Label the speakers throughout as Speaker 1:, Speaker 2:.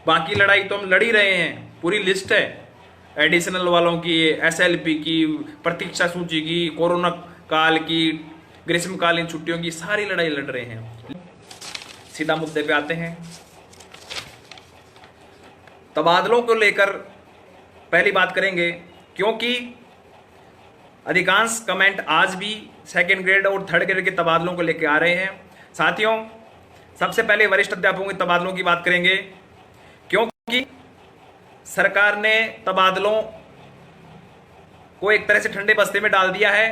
Speaker 1: बाकी लड़ाई तो हम लड़ ही रहे हैं, पूरी लिस्ट है एडिशनल वालों की, एसएलपी की, प्रतीक्षा सूची की, कोरोना काल की, ग्रीष्मकालीन छुट्टियों की, सारी लड़ाई लड़ रहे हैं। सीधा मुद्दे पे आते हैं। तबादलों को लेकर पहली बात करेंगे, क्योंकि अधिकांश कमेंट आज भी सेकेंड ग्रेड और थर्ड ग्रेड के तबादलों को लेकर आ रहे हैं। साथियों, सबसे पहले वरिष्ठ अध्यापकों के तबादलों की बात करेंगे, क्योंकि सरकार ने तबादलों को एक तरह से ठंडे बस्ते में डाल दिया है,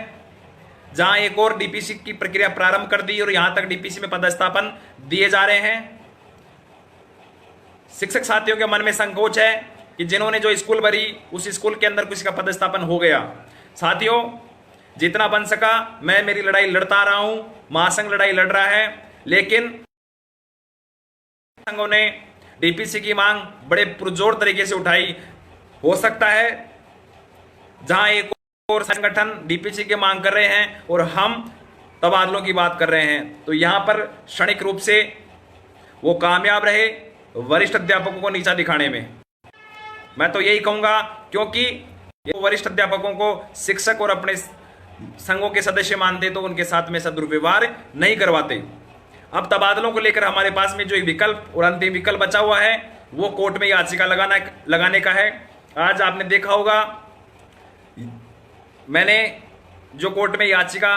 Speaker 1: जहां एक और डीपीसी की प्रक्रिया प्रारंभ कर दी और यहां तक डीपीसी में पदस्थापन दिए जा रहे हैं। शिक्षक साथियों के मन में संकोच है कि जिन्होंने जो स्कूल भरी उस स्कूल के अंदर किसी का पदस्थापन हो गया। साथियों, जितना बन सका मैं मेरी लड़ाई लड़ता रहा हूं, महासंघ लड़ाई लड़ रहा है, लेकिन संघों ने डीपीसी की मांग बड़े पुरजोर तरीके से उठाई। हो सकता है जहां एक और संगठन डीपीसी की मांग कर रहे हैं और हम तबादलों की बात कर रहे हैं, तो यहां पर क्षणिक रूप से वो कामयाब रहे वरिष्ठ अध्यापकों को नीचा दिखाने में। मैं तो यही कहूंगा, क्योंकि वरिष्ठ अध्यापकों को शिक्षक और अपने संघों के सदस्य मानते तो उनके साथ में सदुर्व्यवहार नहीं करवाते। अब तबादलों को लेकर हमारे पास में जो एक विकल्प और अंतिम विकल्प बचा हुआ है वो कोर्ट में याचिका लगाने का है। आज आपने देखा होगा, मैंने जो कोर्ट में याचिका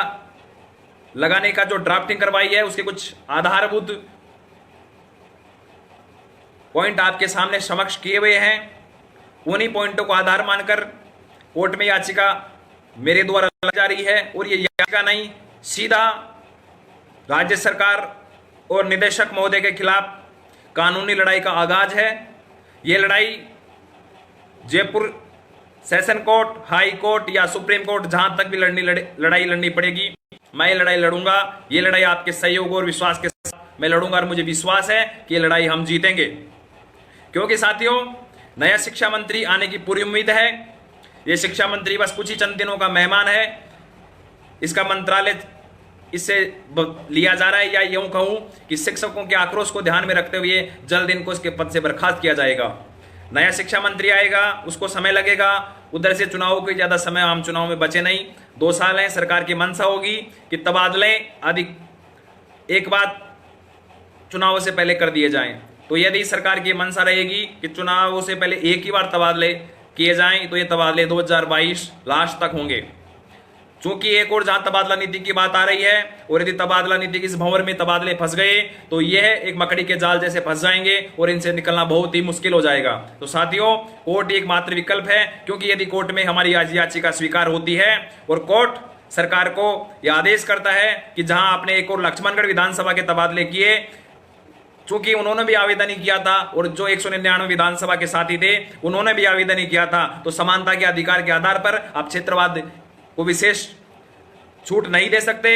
Speaker 1: लगाने का जो ड्राफ्टिंग करवाई है उसके कुछ आधारभूत पॉइंट आपके सामने समक्ष किए हुए हैं। उन्हीं पॉइंटों को आधार मानकर कोर्ट में याचिका मेरे द्वारा लगाई जा रही है, और ये याचिका नहीं, सीधा राज्य सरकार और निदेशक महोदय के खिलाफ कानूनी लड़ाई का आगाज है। ये लड़ाई Jaipur session court, high court या सुप्रीम कोर्ट, जहां तक भी लड़ाई लड़नी पड़ेगी, मैं ये लड़ाई लड़ूंगा। ये लड़ाई आपके सहयोग और विश्वास के साथ मैं लड़ूंगा, और मुझे विश्वास है कि ये लड़ाई हम जीतेंगे, क्योंकि साथियों नया शिक्षा मंत्री आने की पूरी उम्मीद है। ये शिक्षा मंत्री बस कुछ ही चंद दिनों का मेहमान है, इसका मंत्रालय इससे लिया जा रहा है, या यूं कहूं कि शिक्षकों के आक्रोश को ध्यान में रखते हुए जल्द इनको इसके पद से बर्खास्त किया जाएगा। नया शिक्षा मंत्री आएगा, उसको समय लगेगा, उधर से चुनाव को ज्यादा समय आम चुनाव में बचे नहीं, 2 साल है। सरकार की मंशा होगी कि तबादले अधिक एक बात चुनाव से पहले कर दिए जाएं। तो यदि सरकार की मंशा रहेगी कि चुनाव से पहले एक ही बार तबादले किए जाएं, तो ये तबादले 2022 लास्ट तक होंगे। चूंकि एक और जहां तबादला नीति की बात आ रही है, और यदि तबादला नीति की इस भंवर में तबादले फंस गए तो यह एक मकड़ी के जाल जैसे फंस जाएंगे और इनसे निकलना बहुत ही मुश्किल हो जाएगा। तो साथियों, कोर्ट एक मात्र विकल्प है, क्योंकि यदि कोर्ट में हमारी याचिका स्वीकार होती है और कोर्ट सरकार को यह आदेश करता है कि जहां आपने एक और लक्ष्मणगढ़ विधानसभा के तबादले किए, चूंकि उन्होंने भी आवेदन ही किया था और जो 199 विधानसभा के साथी थे उन्होंने भी आवेदन ही किया था, तो समानता के अधिकार के आधार पर आप क्षेत्रवाद को विशेष छूट नहीं दे सकते।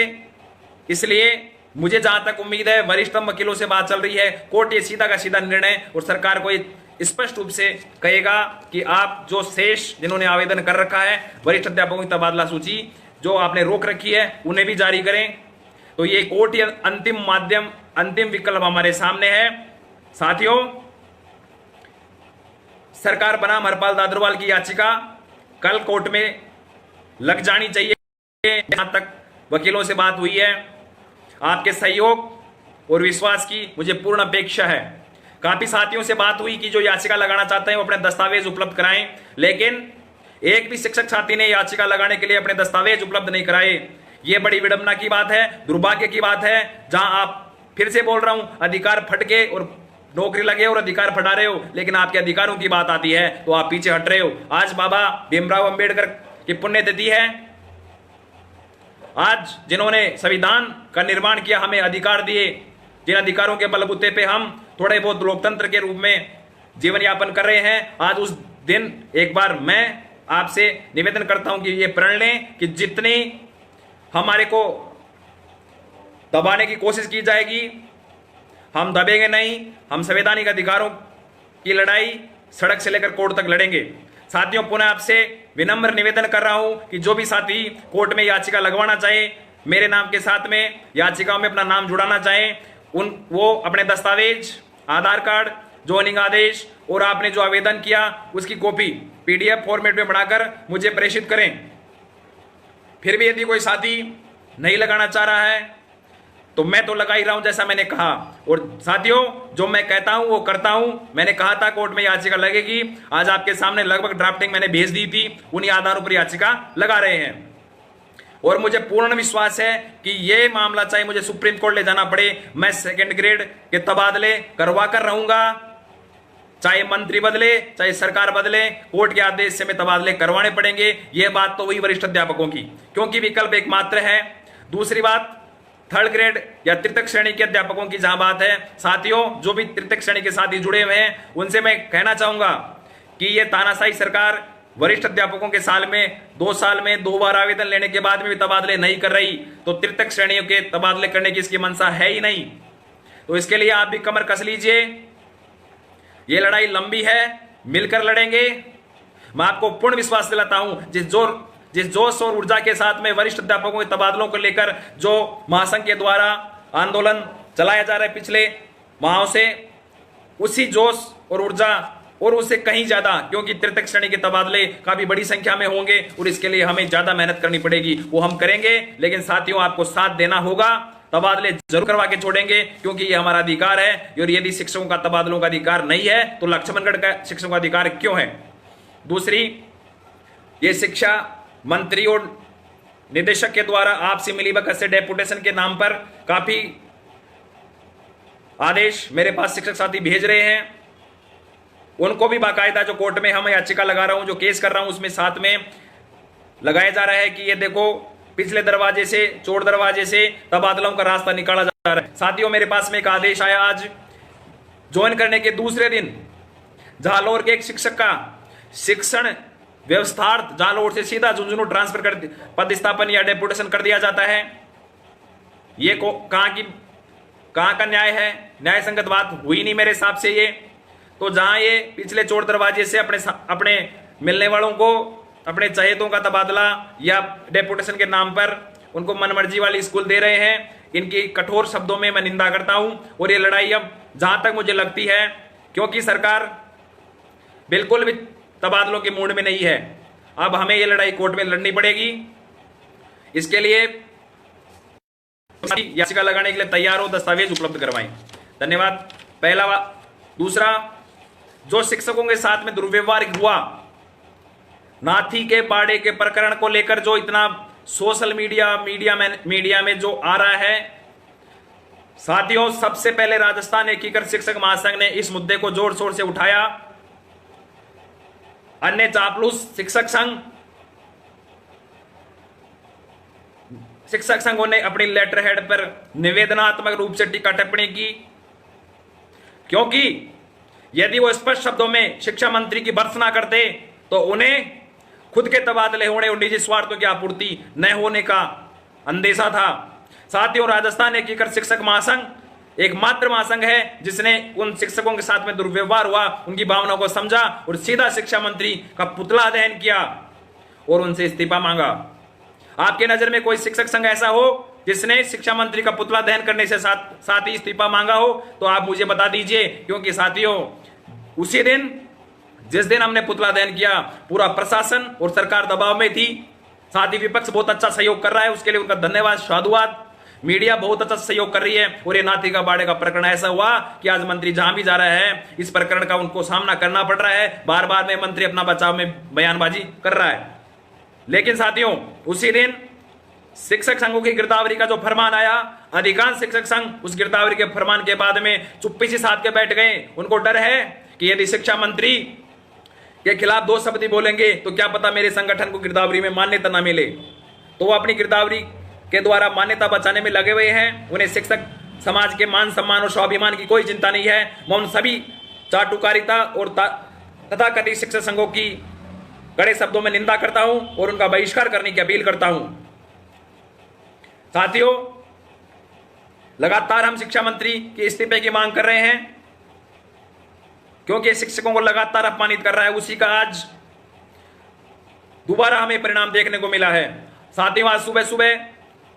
Speaker 1: इसलिए मुझे जहां तक उम्मीद है, वरिष्ठतम वकीलों से बात चल रही है, कोर्ट ये सीधा का सीधा निर्णय और सरकार को स्पष्ट रूप से कहेगा कि आप जो शेष जिन्होंने आवेदन कर रखा है वरिष्ठ अध्यापकों की तबादला सूची जो आपने रोक रखी है उन्हें भी जारी करें। तो ये कोर्ट या अंतिम माध्यम, अंतिम विकल्प हमारे सामने है। साथियों, सरकार बनाम हरपाल दादरवाल की याचिका कल कोर्ट में लग जानी चाहिए। जहां तक वकीलों से बात हुई है, आपके सहयोग और विश्वास की मुझे पूर्ण अपेक्षा है। काफी साथियों से बात हुई कि जो याचिका लगाना चाहते हैं वो अपने दस्तावेज उपलब्ध कराएं, लेकिन एक भी शिक्षक साथी ने याचिका लगाने के लिए अपने दस्तावेज उपलब्ध नहीं कराए। यह बड़ी विडंबना की बात है, दुर्भाग्य की बात है, जहां आप, फिर से बोल रहा हूं, अधिकार फटके और नौकरी लगे और अधिकार फटा रहे हो, लेकिन आपके अधिकारों की बात आती है तो आप पीछे हट रहे हो। आज बाबा भीमराव अंबेडकर की पुण्यतिथि है। आज जिन्होंने संविधान का निर्माण किया, हमें अधिकार दिए, जिन अधिकारों के बलबूते पे हम थोड़े बहुत लोकतंत्र के रूप में जीवन यापन कर रहे हैं, आज उस दिन एक बार मैं आपसे निवेदन करता हूं कि ये प्रण लें कि जितनी हमारे को दबाने की कोशिश की जाएगी हम दबेंगे नहीं। हम संवैधानिक अधिकारों की लड़ाई सड़क से लेकर कोर्ट तक लड़ेंगे। साथियों, पुनः आपसे विनम्र निवेदन कर रहा हूं कि जो भी साथी कोर्ट में याचिका लगवाना चाहे, मेरे नाम के साथ में याचिकाओं में अपना नाम जुड़ाना चाहें, वो अपने दस्तावेज, आधार कार्ड, ज्वाइनिंग आदेश और आपने जो आवेदन किया उसकी कॉपी पीडीएफ फॉर्मेट में बनाकर मुझे प्रेषित करें। फिर भी यदि कोई साथी नहीं लगाना चाह रहा है तो मैं तो लगा ही रहा हूं जैसा मैंने कहा। और साथियों, जो मैं कहता हूं वो करता हूं। मैंने कहा था कोर्ट में याचिका लगेगी, आज आपके सामने लगभग ड्राफ्टिंग मैंने भेज दी थी, उन्हीं आधारों पर याचिका लगा रहे हैं। और मुझे पूर्ण विश्वास है कि ये मामला चाहे मुझे सुप्रीम कोर्ट ले जाना पड़े, मैं सेकंड ग्रेड के तबादले करवा कर रहूंगा। चाहे मंत्री बदले, चाहे सरकार बदले, कोर्ट के आदेश से मैं तबादले करवाने पड़ेंगे। यह बात तो हुई वरिष्ठ अध्यापकों की, क्योंकि विकल्प एक मात्र है। दूसरी बात, थर्ड ग्रेड या तृतीय श्रेणी के अध्यापकों की जहां बात है, साथियों जो भी तृतीय श्रेणी के साथ ही जुड़े हुए हैं उनसे मैं कहना चाहूंगा कि यह तानाशाही सरकार वरिष्ठ अध्यापकों के साल में 2 साल में 2 बार आवेदन लेने के बाद में भी तबादले नहीं कर रही, तो तृतीय श्रेणियों के तबादले करने की इसकी मंशा है ही नहीं। तो इसके लिए आप भी कमर कस लीजिए। ये लड़ाई लंबी है, मिलकर लड़ेंगे। मैं आपको पूर्ण विश्वास दिलाता हूं, जिस जोश और ऊर्जा के साथ में वरिष्ठ अध्यापकों के तबादलों को लेकर जो महासंघ के द्वारा आंदोलन चलाया जा रहा है पिछले माहों से, उसी जोश और ऊर्जा और उससे कहीं ज्यादा, क्योंकि तृतीय श्रेणी के तबादले काफी बड़ी संख्या में होंगे और इसके लिए हमें ज्यादा मेहनत करनी पड़ेगी, वो हम करेंगे। लेकिन साथियों, आपको साथ देना होगा, तबादले जरूर करवा के छोड़ेंगे, क्योंकि ये हमारा अधिकार है। और यदि शिक्षकों का तबादलों का अधिकार नहीं है तो लक्ष्मणगढ़ का शिक्षकों का अधिकार क्यों है? दूसरी, ये शिक्षा मंत्री और निदेशक के द्वारा आपसे मिलीभगत से डेपुटेशन के नाम पर काफी आदेश मेरे पास शिक्षक साथी भेज रहे हैं। उनको भी बाकायदा जो कोर्ट में हम याचिका लगा रहा हूं, जो केस कर रहा हूं, उसमें साथ में लगाया जा रहा है कि ये देखो पिछले दरवाजे से, चोर दरवाजे से तबादलों का रास्ता निकाला जा रहा है। साथियों, मेरे पास में एक आदेश आया आज ज्वाइन करने के दूसरे दिन, जालोर के एक शिक्षक का शिक्षण व्यवस्थार्थ जालोर से सीधा झुंझुनू ट्रांसफर कर पदस्थापन या डेपुटेशन कर दिया जाता है। ये कहां का न्याय है? न्याय संगत बात हुई नहीं मेरे हिसाब से। ये तो जहां ये पिछले चोर दरवाजे से अपने मिलने वालों को, अपने चहेतों का तबादला या डेपुटेशन के नाम पर उनको मनमर्जी वाली स्कूल दे रहे हैं, इनकी कठोर शब्दों में मैं निंदा करता हूं। और ये लड़ाई अब जहां तक मुझे लगती है, क्योंकि सरकार बिल्कुल भी तबादलों के मूड में नहीं है, अब हमें ये लड़ाई कोर्ट में लड़नी पड़ेगी। इसके लिए याचिका लगाने के लिए तैयार हो, दस्तावेज उपलब्ध करवाएं। धन्यवाद। पहला दूसरा, जो शिक्षकों के साथ में दुर्व्यवहार हुआ, नाथी के बाड़े के प्रकरण को लेकर जो इतना सोशल मीडिया में जो आ रहा है, साथियों सबसे पहले राजस्थान एकीकृत शिक्षक महासंघ ने इस मुद्दे को जोर शोर से उठाया। अन्य चापलूस शिक्षक संघों ने अपनी लेटर हेड पर निवेदनात्मक रूप से टीका टिप्पणी की, क्योंकि यदि वो स्पष्ट शब्दों में शिक्षा मंत्री की भर्त्सना करते तो उन्हें खुद के तबादले होने और निजी स्वार्थों की आपूर्ति न होने का अंदेशा था। साथियों, राजस्थान एकीकृत शिक्षक महासंघ एकमात्र महासंघ है जिसने उन शिक्षकों के साथ में दुर्व्यवहार हुआ, उनकी भावनाओं को समझा और सीधा शिक्षा मंत्री का पुतला दहन किया और उनसे इस्तीफा मांगा। आपके नजर में कोई शिक्षक संघ ऐसा हो जिसने शिक्षा मंत्री का पुतला दहन करने से साथ ही इस्तीफा मांगा हो तो आप मुझे बता दीजिए, क्योंकि साथियों उसी दिन जिस दिन हमने पुतला दहन किया, पूरा प्रशासन और सरकार दबाव में थी। साथ ही विपक्ष बहुत अच्छा सहयोग कर रहा है, उसके लिए उनका धन्यवाद, साधुवाद। मीडिया बहुत अच्छा सहयोग कर रही है और ये नाथी का बाड़े का प्रकरण ऐसा हुआ कि आज मंत्री जहां भी जा रहा है इस प्रकरण का उनको सामना करना पड़ रहा है। बार बार में मंत्री अपना बचाव में बयानबाजी कर रहा है। लेकिन साथियों उसी दिन शिक्षक संघों की गिरदावरी का जो फरमान आया, अधिकांश शिक्षक संघ उस गिरदावरी के फरमान के बाद में चुप्पी से साध के बैठ गए। उनको डर है कि यदि शिक्षा मंत्री के खिलाफ 2 शब्द बोलेंगे तो क्या पता मेरे संगठन को गिरदावरी में मान्यता न मिले। तो वो अपनी गिरदावरी के द्वारा मान्यता बचाने में लगे हुए हैं। उन्हें शिक्षक समाज के मान सम्मान और स्वाभिमान की कोई चिंता नहीं है। मैं उन सभी चाटुकारिता और तथाकथित शिक्षक संघों की कड़े शब्दों में निंदा करता हूं और उनका बहिष्कार करने की अपील करता हूं। साथियों, लगातार हम शिक्षा मंत्री के इस्तीफे की मांग कर रहे हैं, क्योंकि शिक्षकों को लगातार अपमानित कर रहा है। उसी का आज दोबारा हमें परिणाम देखने को मिला है। साथियों, आज सुबह सुबह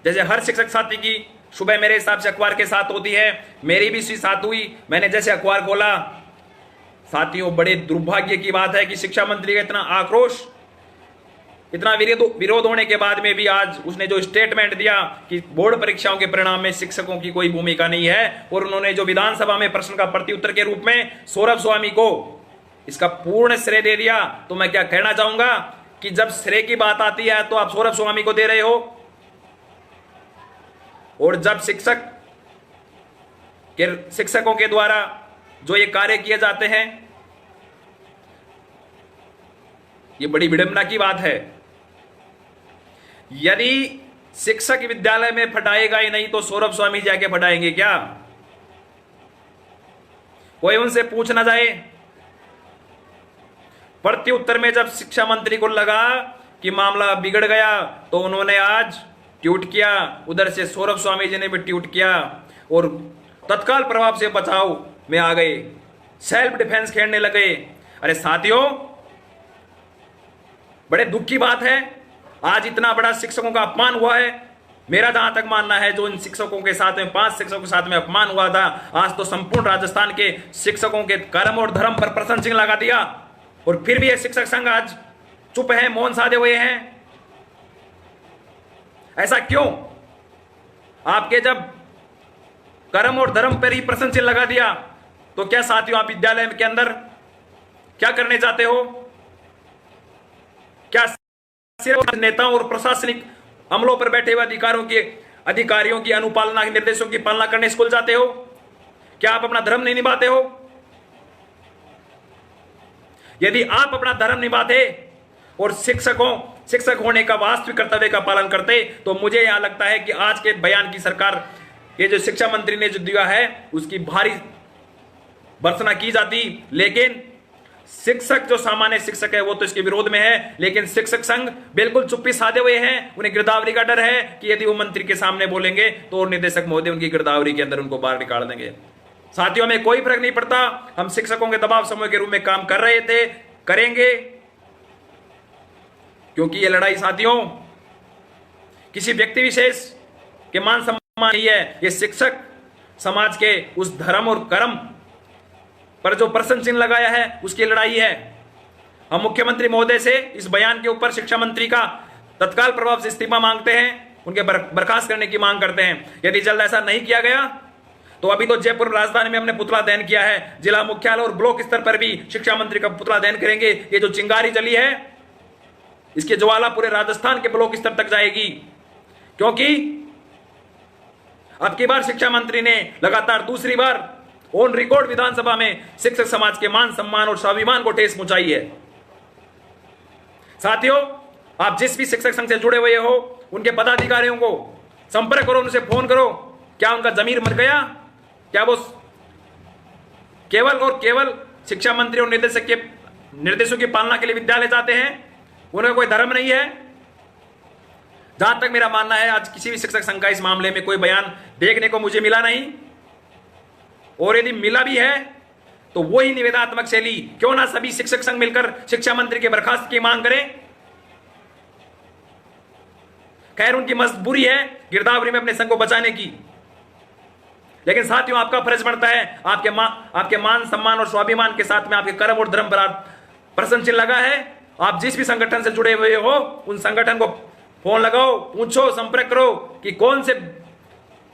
Speaker 1: जैसे हर शिक्षक साथी की सुबह मेरे हिसाब से अखबार के साथ होती है, मेरी भी इसी साथ हुई। मैंने जैसे अखबार खोला साथियों, बड़े दुर्भाग्य की बात है कि शिक्षा मंत्री का इतना आक्रोश, इतना विरोध होने के बाद में भी आज उसने जो स्टेटमेंट दिया कि बोर्ड परीक्षाओं के परिणाम में शिक्षकों की कोई भूमिका नहीं है, और उन्होंने जो विधानसभा में प्रश्न का प्रत्युत्तर के रूप में सौरभ स्वामी को इसका पूर्ण श्रेय दे दिया, तो मैं क्या कहना चाहूंगा कि जब श्रेय की बात आती है तो आप सौरभ स्वामी को दे रहे हो, और जब शिक्षकों के द्वारा जो ये कार्य किए जाते हैं, ये बड़ी विडंबना की बात है। यदि शिक्षक विद्यालय में फटाएगा ही नहीं तो सौरभ स्वामी जाके फटाएंगे क्या? कोई उनसे पूछ ना जाए। प्रत्युत्तर में जब शिक्षा मंत्री को लगा कि मामला बिगड़ गया तो उन्होंने आज ट्वीट किया, उधर से सौरभ स्वामी जी ने भी ट्वीट किया और तत्काल प्रभाव से बचाव में आ गए, सेल्फ डिफेंस खेलने लगे। अरे साथियों, बड़े दुख की बात है, आज इतना बड़ा शिक्षकों का अपमान हुआ है। मेरा जहां तक मानना है, जो इन शिक्षकों के साथ में 5 शिक्षकों के साथ में अपमान हुआ था, आज तो संपूर्ण राजस्थान के शिक्षकों के कर्म और धर्म पर प्रश्न चिन्ह लगा दिया, और फिर भी ये शिक्षक संघ आज चुप है, मौन साधे हुए हैं। ऐसा क्यों? आपके जब कर्म और धर्म पर ही प्रश्न चिन्ह लगा दिया, तो क्या साथियों आप विद्यालय के अंदर क्या करने चाहते हो? क्या सिर्फ नेताओं और प्रशासनिक अमलों पर बैठे हुए अधिकारियों की अनुपालना, निर्देशों की पालना करने स्कूल जाते हो? क्या आप अपना धर्म नहीं निभाते हो? यदि आप अपना धर्म निभाते और शिक्षक होने का वास्तविक कर्तव्य का पालन करते, तो मुझे यहां लगता है कि आज के बयान की सरकार, ये जो शिक्षा मंत्री ने जो दिया है, उसकी भारी भर्त्सना की जाती। लेकिन शिक्षक, जो सामान्य शिक्षक है, वो तो इसके विरोध में है, लेकिन शिक्षक संघ बिल्कुल चुप्पी साधे हुए हैं। उन्हें गिरदावरी का डर है कि यदि वो मंत्री के सामने बोलेंगे तो निदेशक महोदय उनकी गिरदावरी के अंदर उनको बाहर निकाल देंगे। साथियों, में कोई फर्क नहीं पड़ता, हम शिक्षकों के दबाव समूह के रूप में काम कर रहे थे, करेंगे, क्योंकि ये लड़ाई साथियों किसी व्यक्ति विशेष के मान सम्मान नहीं है, ये शिक्षक समाज के उस धर्म और कर्म पर जो प्रश्न चिन्ह लगाया है उसकी लड़ाई है। हम मुख्यमंत्री महोदय से इस बयान के ऊपर शिक्षा मंत्री का तत्काल प्रभाव से इस्तीफा मांगते हैं, उनके बर्खास्त करने की मांग करते हैं। यदि जल्द ऐसा नहीं किया गया तो अभी तो जयपुर राजधानी में हमने पुतला दहन किया है, जिला मुख्यालय और ब्लॉक स्तर पर भी शिक्षा मंत्री का पुतला दहन करेंगे। ये जो चिंगारी जली है, इसकी ज्वाला पूरे राजस्थान के ब्लॉक स्तर तक जाएगी, क्योंकि अब की बार शिक्षा मंत्री ने लगातार दूसरी बार ऑन रिकॉर्ड विधानसभा में शिक्षक समाज के मान सम्मान और स्वाभिमान को ठेस पहुंचाई है। साथियों, आप जिस भी शिक्षक संघ से जुड़े हुए हो, उनके पदाधिकारियों को संपर्क करो, उनसे फोन करो। क्या उनका जमीर मर गया? क्या वो केवल और केवल शिक्षा मंत्री और निदेशक के निर्देशों की पालना के लिए विद्यालय जाते हैं? उन्हें कोई धर्म नहीं है? जहां तक मेरा मानना है, आज किसी भी शिक्षक संघ का इस मामले में कोई बयान देखने को मुझे मिला नहीं, और यदि मिला भी है तो वही निवेदनात्मक शैली। क्यों ना सभी शिक्षक संघ मिलकर शिक्षा मंत्री के बर्खास्त की मांग करें? खैर, उनकी मजबूरी है गिरदावरी में अपने संघ को बचाने की, लेकिन साथियों आपका फर्ज बनता है, आपके मान सम्मान और स्वाभिमान के साथ में आपके कर्म और धर्म पर प्रश्न चिन्ह लगा है। आप जिस भी संगठन से जुड़े हुए हो, उन संगठन को फोन लगाओ, पूछो, संपर्क करो कि कौन से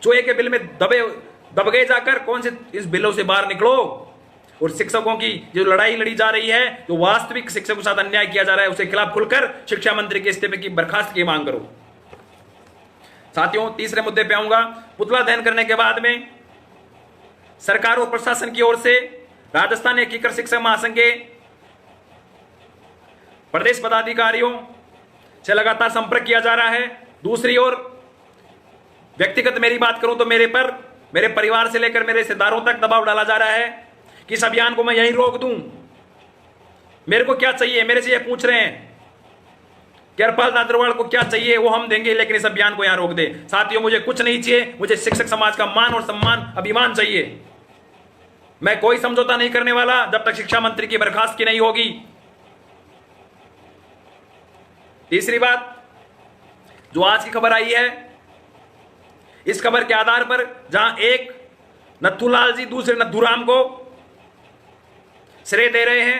Speaker 1: चूहे के बिल में दब गए जाकर, कौन से इस बिलों से बाहर निकलो। और शिक्षकों की जो लड़ाई लड़ी जा रही है, जो वास्तविक शिक्षकों के साथ अन्याय किया जा रहा है, उसके खिलाफ खुलकर शिक्षा मंत्री के इस्तीफे की बर्खास्त की मांग करो। साथियों, तीसरे मुद्दे पे आऊंगा। पुतला दहन करने के बाद में सरकार और प्रशासन की ओर से राजस्थान एकीकृत शिक्षक महासंघ के प्रदेश पदाधिकारियों से लगातार संपर्क किया जा रहा है। दूसरी ओर व्यक्तिगत मेरी बात करूं तो मेरे परिवार से लेकर मेरे रिश्तेदारों तक दबाव डाला जा रहा है कि इस अभियान को मैं यहीं रोक दूं। मेरे को क्या चाहिए, मेरे से ये पूछ रहे हैं कि हरपाल नादरवाल को क्या चाहिए, वो हम देंगे, लेकिन इस अभियान को यहां रोक दे। साथियों, मुझे कुछ नहीं चाहिए, मुझे शिक्षक समाज का मान और सम्मान, अभिमान चाहिए। मैं कोई समझौता नहीं करने वाला जब तक शिक्षा मंत्री की बर्खास्त की नहीं होगी। तीसरी बात, जो आज की खबर आई है, इस खबर के आधार पर जहां एक नथुलाल जी दूसरे नथुराम को श्रेय दे रहे हैं।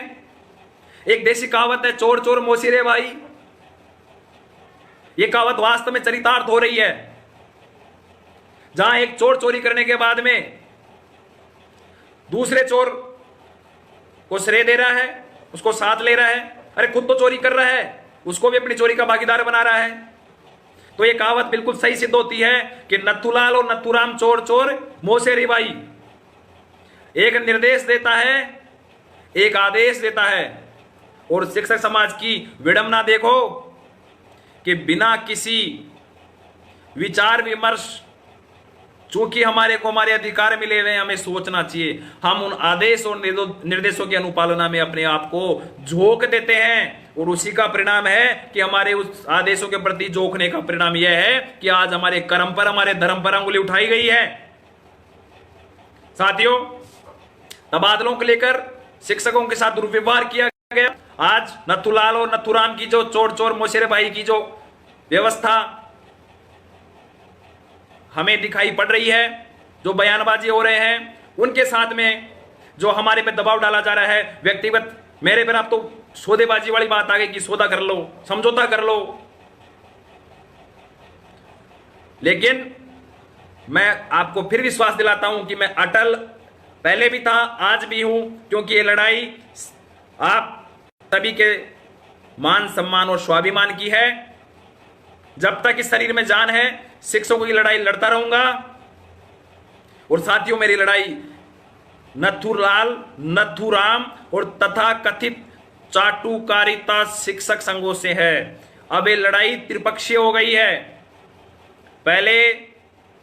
Speaker 1: एक देसी कहावत है, चोर चोर मोसी रे भाई। यह कहावत वास्तव में चरितार्थ हो रही है। जहां एक चोर चोरी करने के बाद में दूसरे चोर को श्रेय दे रहा है, उसको साथ ले रहा है, अरे खुद तो चोरी कर रहा है, उसको भी अपनी चोरी का भागीदार बना रहा है। तो यह कहावत बिल्कुल सही सिद्ध होती है कि नथुलाल और नथुराम चोर चोर मोसे रे भाई। एक निर्देश देता है, एक आदेश देता है। और शिक्षक समाज की विडंबना देखो कि बिना किसी विचार विमर्श, चूंकि हमारे को हमारे अधिकार मिले हुए, हमें सोचना चाहिए, हम उन आदेश और निर्देशों की अनुपालना में अपने आप को झोंक देते हैं। और उसी का परिणाम है कि हमारे उस आदेशों के प्रति झोंकने का परिणाम यह है कि आज हमारे कर्म पर, हमारे धर्म पर अंगुली उठाई गई है। साथियों, तबादलों को लेकर शिक्षकों के साथ दुर्व्यवहार किया गया। आज नथुलाल और नथुराम की जो चोर चोर मोशेरे भाई की जो व्यवस्था हमें दिखाई पड़ रही है, जो बयानबाजी हो रहे हैं, उनके साथ में जो हमारे पे दबाव डाला जा रहा है व्यक्तिगत, मेरे पर आप तो सौदेबाजी वाली बात आ गई कि सौदा कर लो, समझौता कर लो। लेकिन मैं आपको फिर विश्वास दिलाता हूं कि मैं अटल पहले भी था, आज भी हूं, क्योंकि ये लड़ाई आप सभी के मान सम्मान और स्वाभिमान की है। जब तक इस शरीर में जान है, शिक्षकों की लड़ाई लड़ता रहूंगा। और साथियों, मेरी लड़ाई नथुलाल, नथुराम और तथा कथित चाटुकारिता शिक्षक संघों से है। अब ये लड़ाई त्रिपक्षीय हो गई है। पहले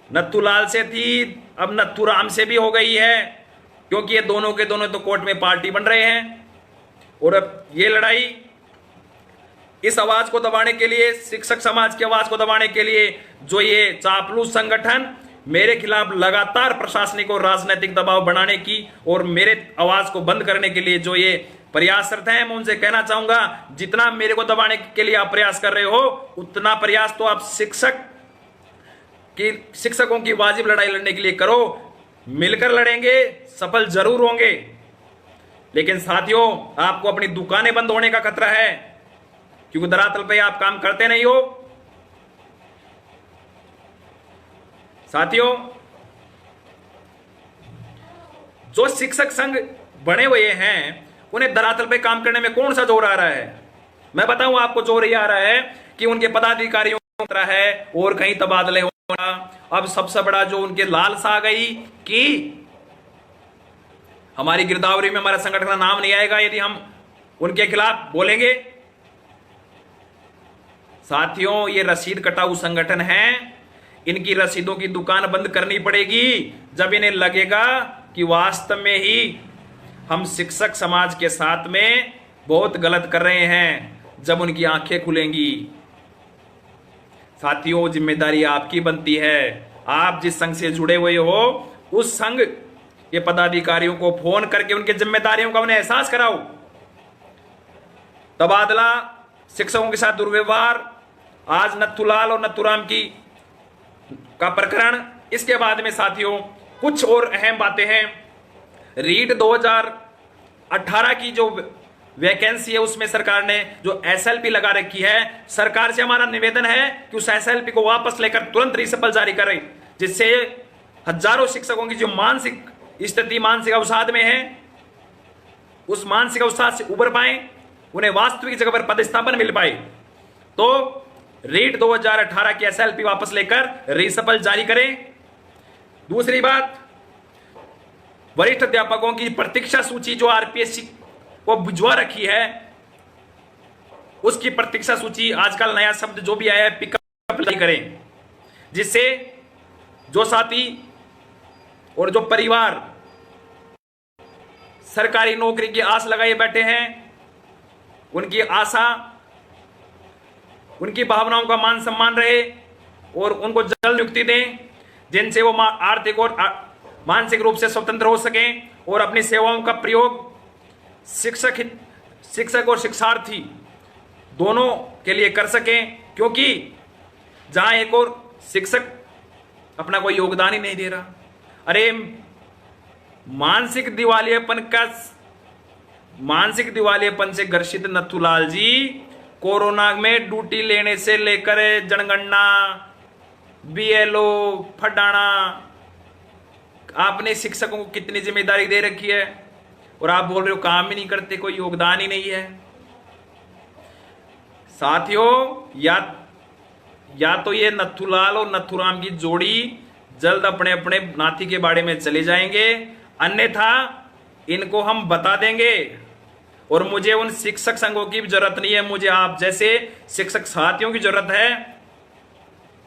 Speaker 1: नथुलाल से थी, अब नथुराम से भी हो गई है, क्योंकि ये दोनों के दोनों तो कोर्ट में पार्टी बन रहे हैं। और अब ये लड़ाई, इस आवाज को दबाने के लिए, शिक्षक समाज की आवाज को दबाने के लिए जो ये चापलूस संगठन मेरे खिलाफ लगातार प्रशासनिक और राजनीतिक दबाव बनाने की और मेरे आवाज को बंद करने के लिए जो ये प्रयासरत हैं, मैं उनसे कहना चाहूंगा, जितना मेरे को दबाने के लिए आप प्रयास कर रहे हो, उतना प्रयास तो आप शिक्षकों की वाजिब लड़ाई लड़ने के लिए करो। मिलकर लड़ेंगे, सफल जरूर होंगे। लेकिन साथियों, आपको अपनी दुकानें बंद होने का खतरा है, क्योंकि धरातल पे आप काम करते नहीं हो। साथियों, जो शिक्षक संघ बने हुए हैं, उन्हें धरातल पे काम करने में कौन सा जोर आ रहा है? मैं बताऊं आपको, जोर ये आ रहा है कि उनके पदाधिकारियों को है और कहीं तबादले होना। अब सबसे बड़ा जो उनके लालसा आ गई कि हमारी गिरदावरी में हमारा संगठन का नाम नहीं आएगा यदि हम उनके खिलाफ बोलेंगे। साथियों, ये रसीद कटाऊ संगठन है। इनकी रसीदों की दुकान बंद करनी पड़ेगी जब इन्हें लगेगा कि वास्तव में ही हम शिक्षक समाज के साथ में बहुत गलत कर रहे हैं। जब उनकी आंखें खुलेंगी। साथियों, जिम्मेदारी आपकी बनती है। आप जिस संघ से जुड़े हुए हो, उस संघ के पदाधिकारियों को फोन करके उनकी जिम्मेदारियों का उन्हें एहसास कराओ। तबादला, शिक्षकों के साथ दुर्व्यवहार, आज नथुलाल और नथुराम का प्रकरण, इसके बाद में साथियों कुछ और अहम बातें हैं। रीट 2018 की जो वैकेंसी है, उसमें सरकार ने जो एसएलपी लगा रखी है, सरकार से हमारा निवेदन है कि उस एसएलपी को वापस लेकर तुरंत रिसपल जारी करें, जिससे हजारों शिक्षकों की जो मानसिक स्थिति, मानसिक अवसाद में है, उस मानसिक अवसाद से उबर पाए, उन्हें वास्तविक जगह पर पदस्थापन मिल पाए। तो रीट 2018 की एसएलपी वापस लेकर रिसपल जारी करें। दूसरी बात, वरिष्ठ अध्यापकों की प्रतीक्षा सूची जो आरपीएससी को भिजवा रखी है, उसकी प्रतीक्षा सूची, आजकल नया शब्द जो भी आया है, पिकअप करें, जिससे जो साथी और जो परिवार सरकारी नौकरी की आस लगाए बैठे हैं, उनकी आशा, उनकी भावनाओं का मान सम्मान रहे और उनको जल्द नियुक्ति दें, जिनसे वो आर्थिक और मानसिक रूप से स्वतंत्र हो सकें और अपनी सेवाओं का प्रयोग शिक्षक और शिक्षार्थी दोनों के लिए कर सकें। क्योंकि जहां एक और शिक्षक अपना कोई योगदान ही नहीं दे रहा, अरे मानसिक दिवालियेपन का मानसिक दिवालियेपन से ग्रसित नथुलाल जी कोरोना में ड्यूटी लेने से लेकर जनगणना, बीएलओ, फटाना, आपने शिक्षकों को कितनी जिम्मेदारी दे रखी है और आप बोल रहे हो काम ही नहीं करते, कोई योगदान ही नहीं है। साथियों, या तो ये नथुलाल और नथुराम की जोड़ी जल्द अपने अपने नाती के बाड़े में चले जाएंगे, अन्यथा इनको हम बता देंगे। और मुझे उन शिक्षक संघों की भी जरूरत नहीं है, मुझे आप जैसे शिक्षक साथियों की जरूरत है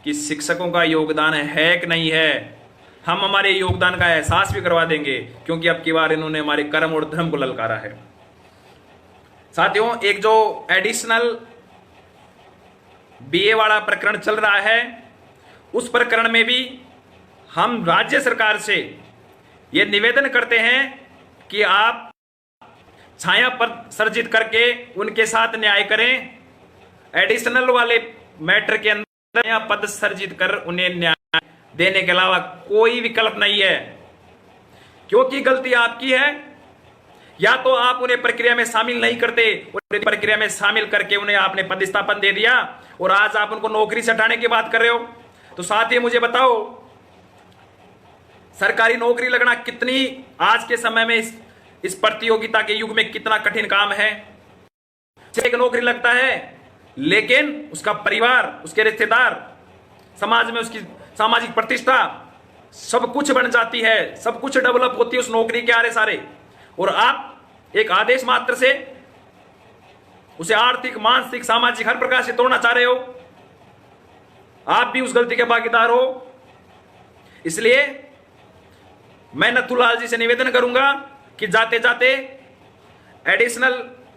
Speaker 1: कि शिक्षकों का योगदान है कि नहीं है। हम हमारे योगदान का एहसास भी करवा देंगे, क्योंकि अब की बार इन्होंने हमारे कर्म और धर्म को ललकारा है। साथियों, एक जो एडिशनल बीए वाला प्रकरण चल रहा है, उस प्रकरण में भी हम राज्य सरकार से यह निवेदन करते हैं कि आप छाया पद सर्जित करके उनके साथ न्याय करें। एडिशनल वाले मैटर के अंदर छाया पद सर्जित कर उन्हें न्याय देने के अलावा कोई विकल्प नहीं है, क्योंकि गलती आपकी है। या तो आप उन्हें प्रक्रिया में शामिल नहीं करते, और प्रक्रिया में शामिल करके उन्हें आपने पदस्थापन दे दिया और आज आप उनको नौकरी से हटाने की बात कर रहे हो। तो साथ ही मुझे बताओ, सरकारी नौकरी लगना कितनी आज के समय में इस प्रतियोगिता के युग में कितना कठिन काम है। एक नौकरी लगता है, लेकिन उसका परिवार, उसके रिश्तेदार, समाज में उसकी सामाजिक प्रतिष्ठा सब कुछ बन जाती है, सब कुछ डेवलप होती है उस नौकरी के आरे सारे। और आप एक आदेश मात्र से उसे आर्थिक, मानसिक, सामाजिक हर प्रकार से तोड़ना चाह रहे हो। आप भी उस गलती के भागीदार हो। इसलिए मैं नथुलाल जी से निवेदन करूंगा कि जाते जाते एडिशनल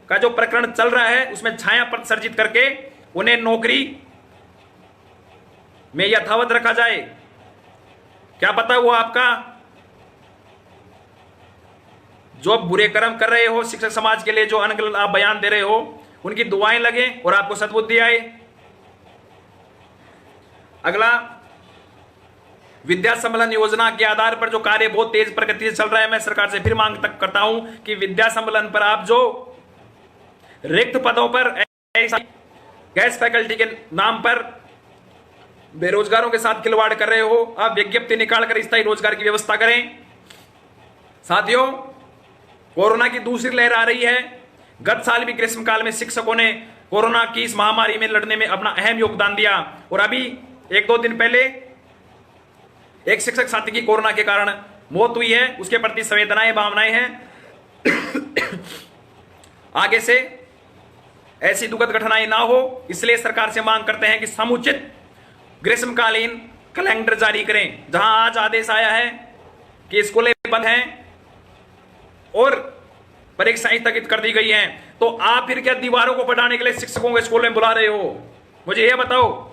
Speaker 1: का जो प्रकरण चल रहा है उसमें छाया पद सर्जित करके उन्हें नौकरी में यथावत रखा जाए। क्या पता वो आपका जो बुरे कर्म कर रहे हो शिक्षक समाज के लिए, जो अनगलत आप बयान दे रहे हो, उनकी दुआएं लगे और आपको सद्बुद्धि आए। अगला, विद्या सम्मेलन योजना के आधार पर जो कार्य बहुत तेज प्रगति से चल रहा है, मैं सरकार से फिर मांग तक करता हूं कि विद्या सम्मेलन पर आप जो रिक्त पदों पर गैस फैकल्टी के नाम पर बेरोजगारों के साथ खिलवाड़ कर रहे हो, आप विज्ञप्ति निकालकर स्थायी रोजगार की व्यवस्था करें। साथियों, कोरोना की दूसरी लहर आ रही है। गत साल भी ग्रीष्मकाल में शिक्षकों ने कोरोना की इस महामारी में लड़ने में अपना अहम योगदान दिया, और अभी 1-2 दिन पहले एक शिक्षक साथी की कोरोना के कारण मौत हुई है। उसके प्रति संवेदनाएं, भावनाएं हैं। आगे से ऐसी दुखद घटनाएं ना हो, इसलिए सरकार से मांग करते हैं कि समुचित ग्रीष्मकालीन कैलेंडर जारी करें। जहां आज आदेश आया है कि स्कूलें बंद हैं और परीक्षाएं स्थगित कर दी गई हैं, तो आप फिर क्या दीवारों को पढ़ाने के लिए शिक्षकों को स्कूल में बुला रहे हो? मुझे यह बताओ।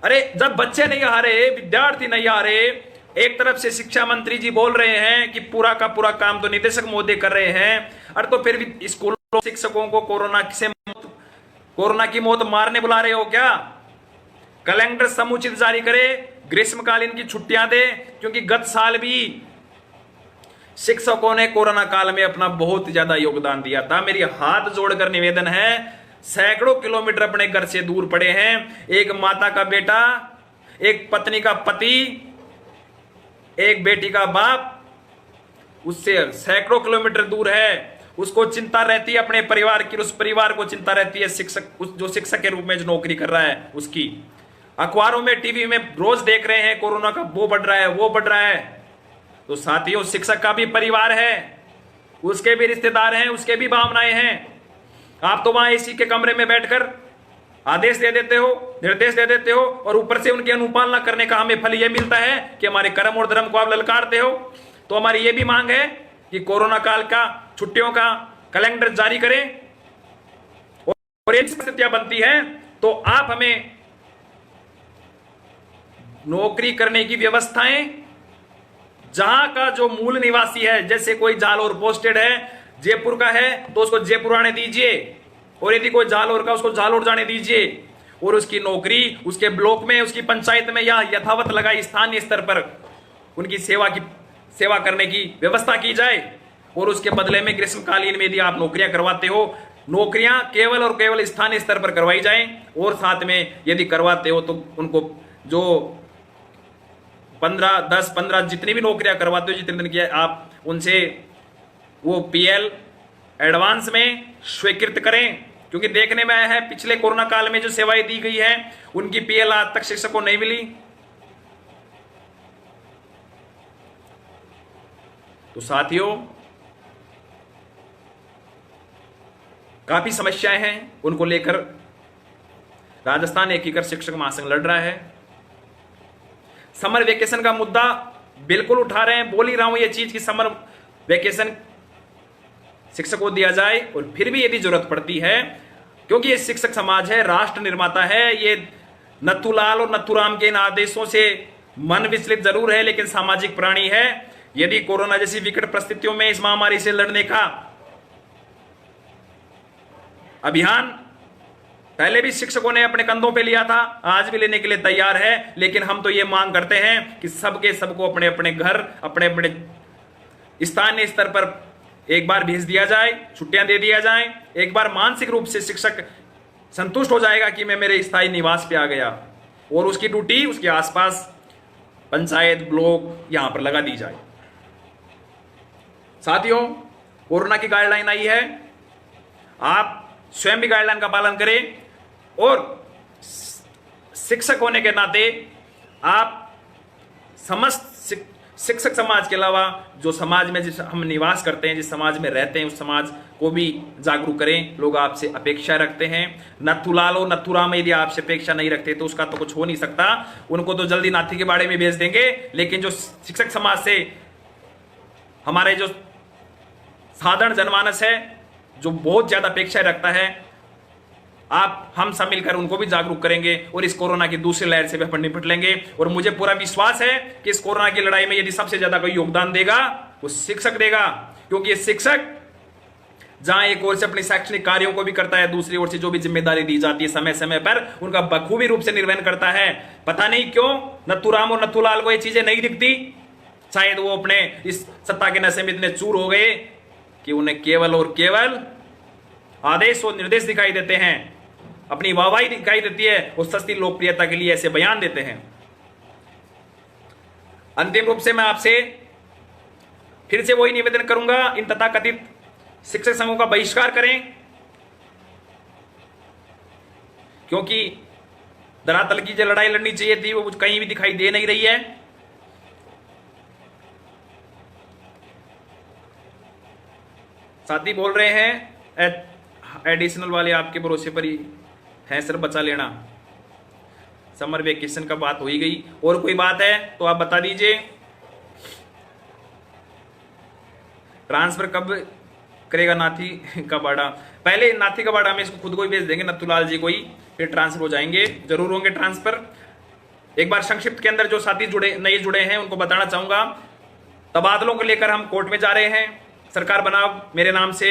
Speaker 1: अरे, जब बच्चे नहीं आ रहे, विद्यार्थी नहीं आ रहे, एक तरफ से शिक्षा मंत्री जी बोल रहे हैं कि पूरा का पूरा काम तो निदेशक महोदय कर रहे हैं, और तो फिर भी स्कूलों शिक्षकों को कोरोना की मौत मारने बुला रहे हो क्या? कैलेंडर समुचित जारी करे, ग्रीष्मकालीन की छुट्टियां दे, क्योंकि गत साल भी शिक्षकों ने कोरोना काल में अपना बहुत ज्यादा योगदान दिया था। मेरी हाथ जोड़कर निवेदन है, सैकड़ों किलोमीटर अपने घर से दूर पड़े हैं। एक माता का बेटा, एक पत्नी का पति, एक बेटी का बाप उससे सैकड़ों किलोमीटर दूर है। उसको चिंता रहती है अपने परिवार की, उस परिवार को चिंता रहती है शिक्षक, जो शिक्षक के रूप में जो नौकरी कर रहा है उसकी। अखबारों में, टीवी में रोज देख रहे हैं कोरोना का वो बढ़ रहा है, वो बढ़ रहा है। तो साथियों, शिक्षक का भी परिवार है, उसके भी रिश्तेदार हैं, उसके भी भावनाएं हैं। आप तो वहां एसी के कमरे में बैठकर आदेश दे देते हो, निर्देश दे देते हो, और ऊपर से उनकी अनुपालना करने का हमें फल यह मिलता है कि हमारे कर्म और धर्म को आप ललकारते हो। तो हमारी यह भी मांग है कि कोरोना काल का छुट्टियों का कैलेंडर जारी करें, और यदि स्थितियां बनती हैं तो आप हमें नौकरी करने की व्यवस्थाएं, जहां का जो मूल निवासी है, जैसे कोई जालौर पोस्टेड है, जयपुर का है तो उसको जयपुर आने दीजिए, और यदि कोई जालौर का, उसको जालौर जाने दीजिए, और उसकी नौकरी उसके ब्लॉक में, उसकी पंचायत में या यथावत लगाई स्थानीय स्तर पर उनकी सेवा की सेवा करने की व्यवस्था की जाए और उसके बदले में ग्रीष्मकालीन में यदि आप नौकरियां करवाते हो, नौकरियां केवल और केवल स्थानीय स्तर पर करवाई जाएं और साथ में यदि करवाते हो तो उनको जो 10-15 जितनी भी नौकरियां करवाते हो, जितने दिन की आप उनसे वो पीएल एडवांस में स्वीकृत करें। क्योंकि देखने में आया है पिछले कोरोना काल में जो सेवाएं दी गई है उनकी पीएल आज तक शिक्षक को नहीं मिली। तो साथियों, काफी समस्याएं हैं, उनको लेकर राजस्थान एकीकृत शिक्षक महासंघ लड़ रहा है। समर वेकेशन का मुद्दा बिल्कुल उठा रहे हैं। बोल ही रहा हूं ये चीज कि समर वेकेशन शिक्षक को दिया जाए और फिर भी यदि जरूरत पड़ती है, क्योंकि ये शिक्षक समाज है, राष्ट्र निर्माता है, ये नथुलाल और नथुराम के इन आदेशों से मन विचलित जरूर है लेकिन सामाजिक प्राणी है। यदि कोरोना जैसी विकट परिस्थितियों में इस महामारी से लड़ने का अभियान पहले भी शिक्षकों ने अपने कंधों पे लिया था, आज भी लेने के लिए तैयार है, लेकिन हम तो ये मांग करते हैं कि सबको अपने अपने घर, अपने अपने स्थानीय स्तर पर एक बार भेज दिया जाए, छुट्टियां दे दिया जाए। एक बार मानसिक रूप से शिक्षक संतुष्ट हो जाएगा कि मैं मेरे स्थायी निवास पे आ गया और उसकी ड्यूटी उसके आसपास पंचायत, ब्लॉक यहां पर लगा दी जाए। साथियों, कोरोना की गाइडलाइन आई है, आप स्वयं भी गाइडलाइन का पालन करें और शिक्षक होने के नाते आप समस्त शिक्षक समाज के अलावा जो समाज में जिस हम निवास करते हैं, जिस समाज में रहते हैं, उस समाज को भी जागरूक करें। लोग आपसे अपेक्षा रखते हैं। नथुलाल और नथुराम यदि आपसे अपेक्षा नहीं रखते तो उसका तो कुछ हो नहीं सकता, उनको तो जल्दी नाथी के बाड़े में भेज देंगे। लेकिन जो शिक्षक समाज से हमारे जो साधारण जनमानस है, जो बहुत ज्यादा अपेक्षा रखता है, हम सब मिलकर उनको भी जागरूक करेंगे और इस कोरोना की दूसरी लहर से भी अपन निपट लेंगे। और मुझे पूरा विश्वास है कि इस कोरोना की लड़ाई में यदि सबसे ज्यादा कोई योगदान देगा वो शिक्षक देगा, क्योंकि ये शिक्षक जहां एक ओर से अपने शैक्षणिक कार्यों को भी करता है, दूसरी ओर से जो भी जिम्मेदारी दी जाती है समय समय पर उनका बखूबी रूप से निर्वहन करता है। पता नहीं क्यों नथुराम और नथुलाल को ये चीजें नहीं दिखती, शायद वो अपने इस सत्ता के नशे में इतने चूर हो गए कि उन्हें केवल और केवल आदेश और निर्देश दिखाई देते हैं, अपनी वाहवाही दिखाई देती है और सस्ती लोकप्रियता के लिए ऐसे बयान देते हैं। अंतिम रूप से मैं आपसे फिर से वही निवेदन करूंगा, इन तथाकथित शिक्षक संघों का बहिष्कार करें, क्योंकि धरातल की जो लड़ाई लड़नी चाहिए थी वो कहीं भी दिखाई दे नहीं रही है। साथी बोल रहे हैं एडिशनल वाले आपके भरोसे पर ही है सर, बचा लेना। समर वेकेशन का बात हो ही गई, और कोई बात है तो आप बता दीजिए। ट्रांसफर कब करेगा नाथी का बाड़ा? पहले नाथी का बाड़ा में इसको खुद को ही भेज देंगे, नथुलाल जी को ही, फिर ट्रांसफर हो जाएंगे, जरूर होंगे ट्रांसफर। एक बार संक्षिप्त के अंदर जो साथी नए जुड़े हैं उनको बताना चाहूंगा, तबादलों को लेकर हम कोर्ट में जा रहे हैं। सरकार बनाम मेरे नाम से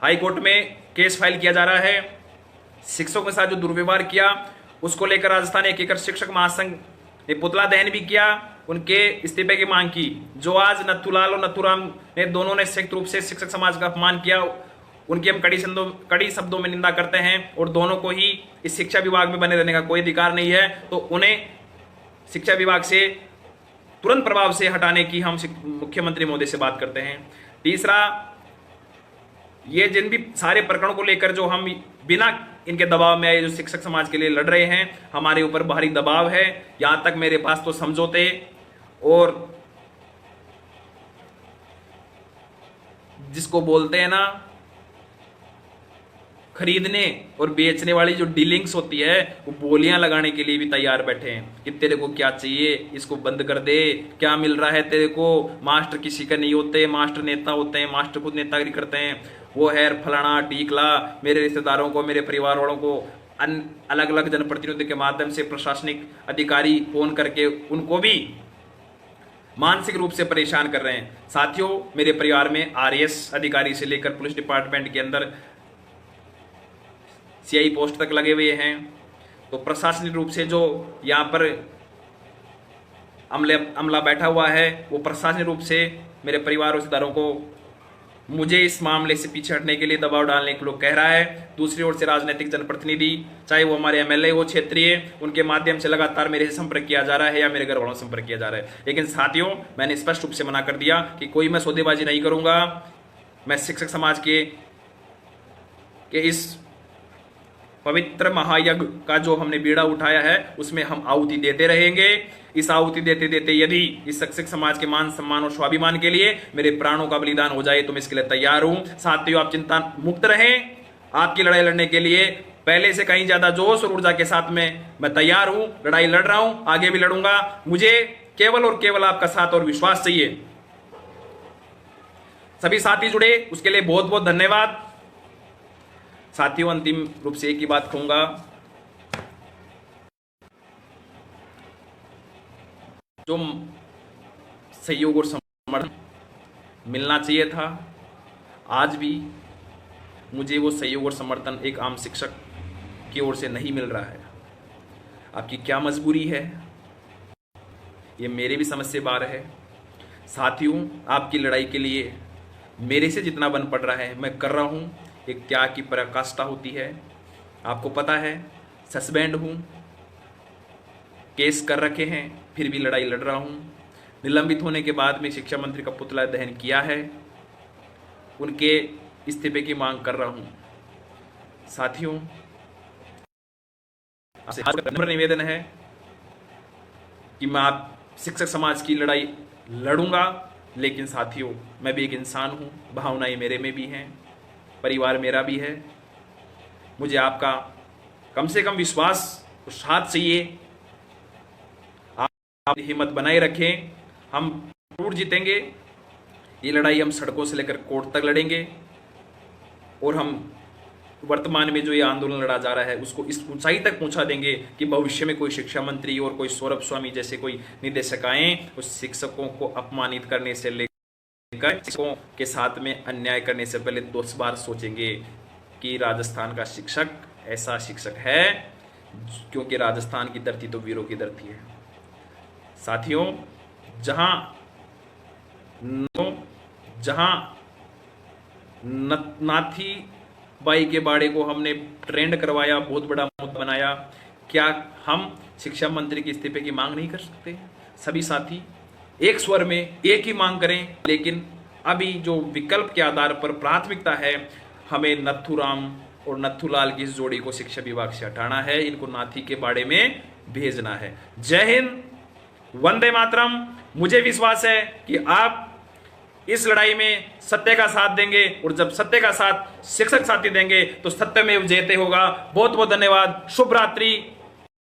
Speaker 1: हाई कोर्ट में केस फाइल किया जा रहा है। शिक्षकों के साथ जो दुर्व्यवहार किया उसको लेकर राजस्थान एकीकृत शिक्षक महासंघ ने पुतला दहन भी किया, उनके इस्तीफे की मांग की। जो आज नथुलाल और नथुराम ने दोनों ने संयुक्त रूप से शिक्षक समाज का अपमान किया, उनकी हम कड़ी शब्दों में निंदा करते हैं और दोनों को ही इस शिक्षा विभाग में बने रहने का कोई अधिकार नहीं है। तो उन्हें शिक्षा विभाग से तुरंत प्रभाव से हटाने की हम मुख्यमंत्री महोदय से बात करते हैं। तीसरा, ये जिन भी सारे प्रकरणों को लेकर जो हम बिना इनके दबाव में आए जो शिक्षक समाज के लिए लड़ रहे हैं, हमारे ऊपर बाहरी दबाव है। यहां तक मेरे पास तो समझौते और जिसको बोलते हैं ना खरीदने और बेचने वाली जो डीलिंग्स होती है, वो बोलियां लगाने के लिए भी तैयार बैठे हैं कि तेरे को क्या चाहिए, इसको बंद कर दे, क्या मिल रहा है तेरे को। मास्टर किसी का नहीं होते, मास्टर नेता होते हैं, मास्टर खुद नेतागिरी करते हैं। वो है फलाना टीकला, मेरे रिश्तेदारों को, मेरे परिवार वालों को अलग अलग जनप्रतिनिधियों के माध्यम से प्रशासनिक अधिकारी फोन करके उनको भी मानसिक रूप से परेशान कर रहे हैं। साथियों, मेरे परिवार में आरएएस अधिकारी से लेकर पुलिस डिपार्टमेंट के अंदर सीआई पोस्ट तक लगे हुए हैं। तो प्रशासनिक रूप से जो यहाँ पर अमला बैठा हुआ है, वो प्रशासनिक रूप से मेरे परिवार रिश्तेदारों को मुझे इस मामले से पीछे हटने के लिए दबाव डालने के लोग कह रहा है। दूसरी ओर से राजनीतिक जनप्रतिनिधि, चाहे वो हमारे एमएलए हो क्षेत्रीय, उनके माध्यम से लगातार मेरे से संपर्क किया जा रहा है या मेरे घर वालों से संपर्क किया जा रहा है। लेकिन साथियों, मैंने स्पष्ट रूप से मना कर दिया कि कोई मैं सौदेबाजी नहीं करूंगा। मैं शिक्षक समाज के इस पवित्र महायज्ञ का जो हमने बीड़ा उठाया है उसमें हम आहुति देते रहेंगे। इस आहुति देते देते यदि इस शिक्षक समाज के मान सम्मान और स्वाभिमान के लिए मेरे प्राणों का बलिदान हो जाए तो मैं इसके लिए तैयार हूं। साथियों, आप चिंता मुक्त रहें। आपकी लड़ाई लड़ने के लिए पहले से कहीं ज्यादा जोश और ऊर्जा के साथ में मैं तैयार हूं। लड़ाई लड़ रहा हूं, आगे भी लड़ूंगा। मुझे केवल और केवल आपका साथ और विश्वास चाहिए। सभी साथी जुड़े, उसके लिए बहुत बहुत धन्यवाद। साथियों, अंतिम रूप से एक ही बात कहूंगा, जो सहयोग और समर्थन मिलना चाहिए था, आज भी मुझे वो सहयोग और समर्थन एक आम शिक्षक की ओर से नहीं मिल रहा है। आपकी क्या मजबूरी है, ये मेरे भी समझ से बाहर है। साथियों, आपकी लड़ाई के लिए मेरे से जितना बन पड़ रहा है मैं कर रहा हूं। एक त्याग की पराकाष्ठा होती है। आपको पता है, सस्पेंड हूं, केस कर रखे हैं, फिर भी लड़ाई लड़ रहा हूं। निलंबित होने के बाद में शिक्षा मंत्री का पुतला दहन किया है, उनके इस्तीफे की मांग कर रहा हूं। साथियों, आपसे नम्र निवेदन है कि मैं आप शिक्षक समाज की लड़ाई लड़ूंगा, लेकिन साथियों, मैं भी एक इंसान हूं, भावनाएं मेरे में भी हैं, परिवार मेरा भी है। मुझे आपका कम से कम विश्वास और साथ चाहिए। आप हिम्मत बनाए रखें, हम जरूर जीतेंगे। ये लड़ाई हम सड़कों से लेकर कोर्ट तक लड़ेंगे और हम वर्तमान में जो ये आंदोलन लड़ा जा रहा है उसको इस ऊंचाई तक पहुंचा देंगे कि भविष्य में कोई शिक्षा मंत्री और कोई सौरभ स्वामी जैसे कोई निदेशक आए, उस शिक्षकों को अपमानित करने से लेकर शिक्षकों के साथ में अन्याय करने से पहले 10 बार सोचेंगे कि राजस्थान का शिक्षक ऐसा शिक्षक है, क्योंकि राजस्थान की धरती तो वीरों की धरती है। साथियों, जहां नाथी बाई के बाड़े को हमने ट्रेंड करवाया, बहुत बड़ा मुद्दा बनाया, क्या हम शिक्षा मंत्री के इस्तीफे की मांग नहीं कर सकते? सभी साथी एक स्वर में एक ही मांग करें। लेकिन अभी जो विकल्प के आधार पर प्राथमिकता है, हमें नथुराम और नथुलाल की इस जोड़ी को शिक्षा विभाग से हटाना है, इनको नाथी के बाड़े में भेजना है। जय हिंद, वंदे मातरम। मुझे विश्वास है कि आप इस लड़ाई में सत्य का साथ देंगे, और जब सत्य का साथ शिक्षक साथी देंगे तो सत्य में जयते होगा। बहुत बहुत धन्यवाद। शुभ रात्रि।